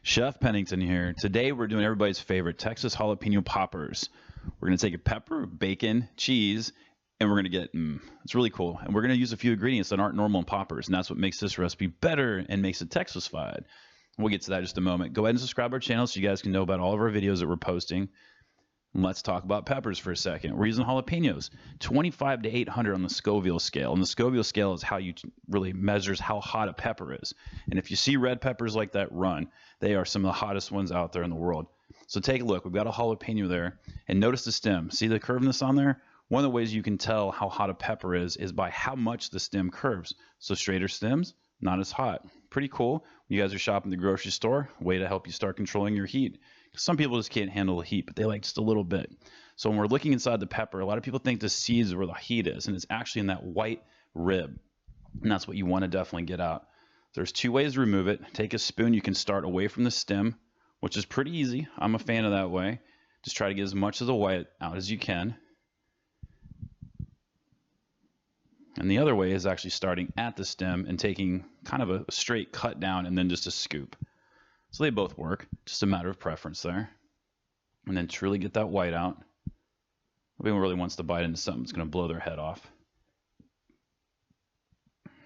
Chef Pennington here. Today we're doing everybody's favorite Texas jalapeno poppers. We're going to take a pepper, bacon, cheese, and we're going to get, it's really cool. And we're going to use a few ingredients that aren't normal in poppers, and that's what makes this recipe better and makes it Texas-fied. We'll get to that in just a moment. Go ahead and subscribe to our channel so you guys can know about all of our videos that we're posting. Let's talk about peppers for a second. We're using jalapenos, 25 to 800 on the Scoville scale. And the Scoville scale is how you really measures how hot a pepper is. And if you see red peppers like that, run. They are some of the hottest ones out there in the world. So take a look. We've got a jalapeno there. And notice the stem. See the curveness on there? One of the ways you can tell how hot a pepper is by how much the stem curves. So straighter stems, not as hot. Pretty cool. When you guys are shopping at the grocery store, way to help you start controlling your heat. Some people just can't handle the heat, but they like just a little bit. So when we're looking inside the pepper, a lot of people think the seeds is where the heat is, and it's actually in that white rib. And that's what you want to definitely get out. There's two ways to remove it. Take a spoon. You can start away from the stem, which is pretty easy. I'm a fan of that way. Just try to get as much of the white out as you can. And the other way is actually starting at the stem and taking kind of a straight cut down and then just a scoop. So they both work, just a matter of preference there. And then truly get that white out. Nobody really wants to bite into something that's going to blow their head off.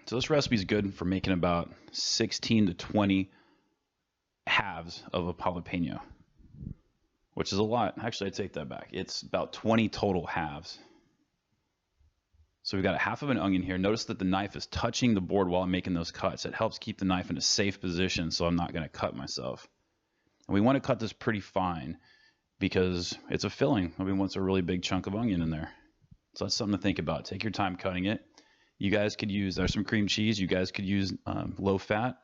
So this recipe is good for making about 16 to 20 halves of a jalapeno, which is a lot. Actually, I take that back. It's about 20 total halves. So we've got a half of an onion here. Notice that the knife is touching the board while I'm making those cuts. It helps keep the knife in a safe position so I'm not going to cut myself. And we want to cut this pretty fine because it's a filling. Nobody wants a really big chunk of onion in there. So that's something to think about. Take your time cutting it. You guys could use, there's some cream cheese. You guys could use low fat,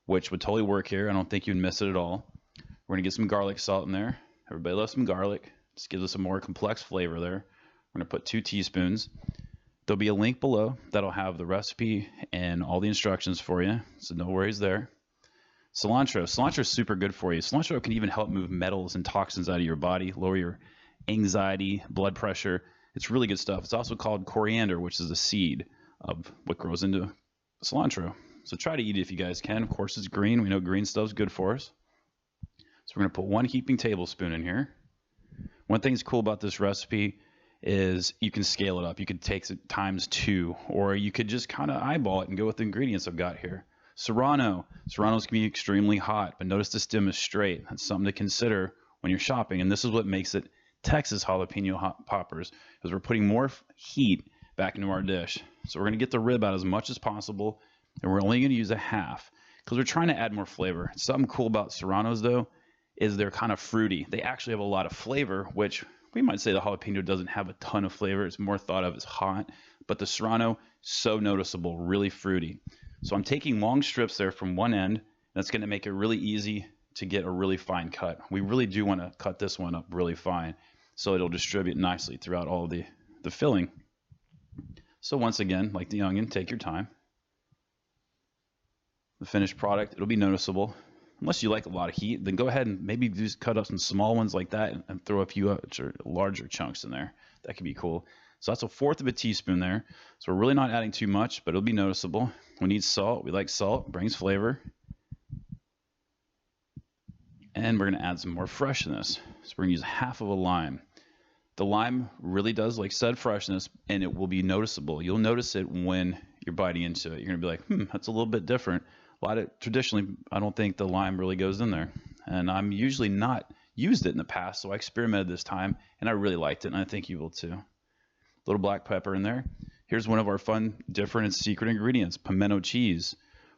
which would totally work here. I don't think you'd miss it at all. We're going to get some garlic salt in there. Everybody loves some garlic. Just gives us a more complex flavor there. We're going to put 2 teaspoons. There'll be a link below that'll have the recipe and all the instructions for you, so no worries there. Cilantro. Cilantro is super good for you. Cilantro can even help move metals and toxins out of your body, lower your anxiety, blood pressure. It's really good stuff. It's also called coriander, which is the seed of what grows into cilantro. So try to eat it if you guys can. Of course, it's green. We know green stuff's good for us. So we're going to put 1 heaping tablespoon in here. One thing that's cool about this recipe is you can scale it up. You could take it times 2, or you could just kind of eyeball it and go with the ingredients I've got here. Serrano. Serranos can be extremely hot, but notice the stem is straight. That's something to consider when you're shopping, and this is what makes it Texas jalapeno poppers, because we're putting more heat back into our dish. So we're going to get the rib out as much as possible, and we're only going to use a half because we're trying to add more flavor. Something cool about Serranos, though, is they're kind of fruity. They actually have a lot of flavor, which we might say the jalapeno doesn't have a ton of flavor. It's more thought of as hot, but the Serrano, so noticeable, really fruity. So I'm taking long strips there from one end. That's going to make it really easy to get a really fine cut. We really do want to cut this one up really fine so it'll distribute nicely throughout all of the filling. So once again, like the onion, take your time. The finished product, it'll be noticeable. Unless you like a lot of heat, then go ahead and maybe just cut up some small ones like that and throw a few larger chunks in there. That could be cool. So that's 1/4 of a teaspoon there. So we're really not adding too much, but it'll be noticeable. We need salt. We like salt. It brings flavor. And we're going to add some more freshness. So we're going to use 1/2 of a lime. The lime really does, like I said, freshness, and it will be noticeable. You'll notice it when you're biting into it. You're going to be like, that's a little bit different. Traditionally, I don't think the lime really goes in there. And I'm usually not used it in the past, so I experimented this time, and I really liked it, and I think you will too. A little black pepper in there. Here's one of our fun, different, and secret ingredients, pimento cheese.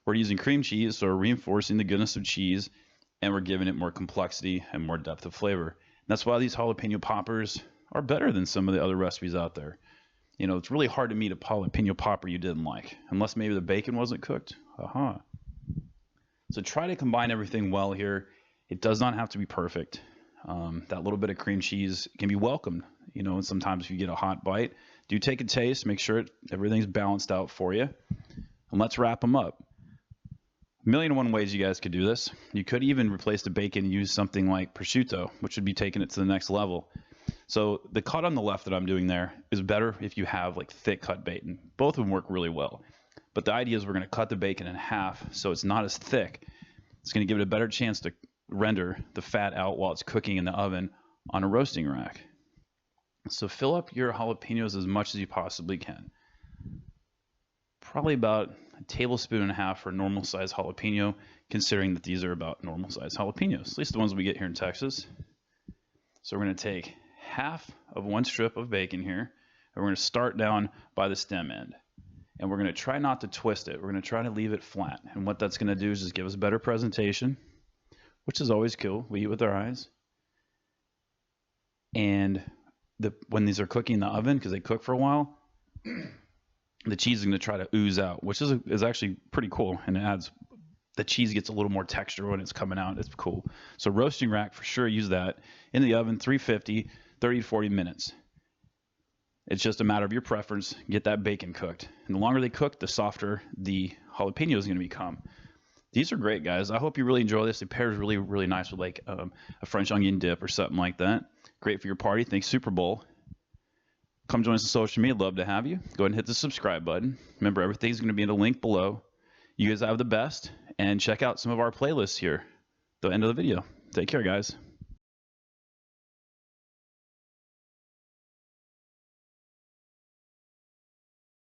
We're using cream cheese, so we're reinforcing the goodness of cheese, and we're giving it more complexity and more depth of flavor. And that's why these jalapeno poppers are better than some of the other recipes out there. You know, it's really hard to meet a jalapeno popper you didn't like, unless maybe the bacon wasn't cooked. So try to combine everything well here. It does not have to be perfect. That little bit of cream cheese can be welcomed. You know, and sometimes if you get a hot bite, do take a taste, make sure everything's balanced out for you. And let's wrap them up. 1,000,001 ways you guys could do this. You could even replace the bacon and use something like prosciutto, which would be taking it to the next level. So the cut on the left that I'm doing there is better if you have like thick cut bacon. Both of them work really well. But the idea is we're going to cut the bacon in half so it's not as thick. It's going to give it a better chance to render the fat out while it's cooking in the oven on a roasting rack. So fill up your jalapenos as much as you possibly can. Probably about a tablespoon and a half for a normal size jalapeno, considering that these are about normal size jalapenos, at least the ones we get here in Texas. So we're going to take half of one strip of bacon here, and we're going to start down by the stem end. And we're going to try not to twist it. We're going to try to leave it flat. And what that's going to do is just give us better presentation, which is always cool. We eat with our eyes. And when these are cooking in the oven, because they cook for a while, the cheese is going to try to ooze out, which is actually pretty cool. And it adds, the cheese gets a little more texture when it's coming out. It's cool. So roasting rack, for sure, use that. In the oven, 350, 30 to 40 minutes. It's just a matter of your preference. Get that bacon cooked. And the longer they cook, the softer the jalapeno is going to become. These are great, guys. I hope you really enjoy this. It pairs really, really nice with like a French onion dip or something like that. Great for your party. Think Super Bowl. Come join us on social media. Love to have you. Go ahead and hit the subscribe button. Remember, everything's going to be in a link below. You guys have the best. And check out some of our playlists here at the end of the video. Take care, guys.